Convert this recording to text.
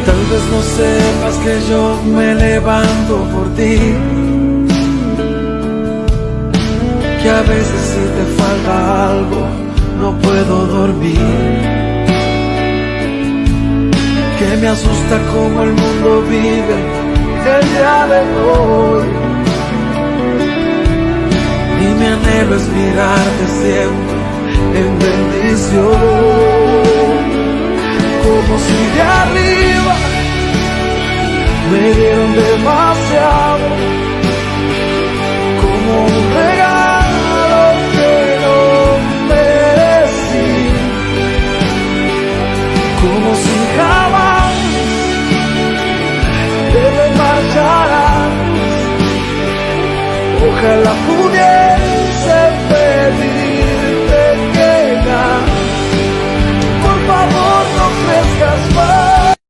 Tal vez no sepas que yo me levanto por ti, que a veces si te falta algo no puedo dormir, que me asusta cómo el mundo vive el día de hoy, y mi anhelo es mirarte siempre en bendición, como si de arriba me dieron demasiado, como un regalo que no merecí, como si jamás te me marcharas. Ojalá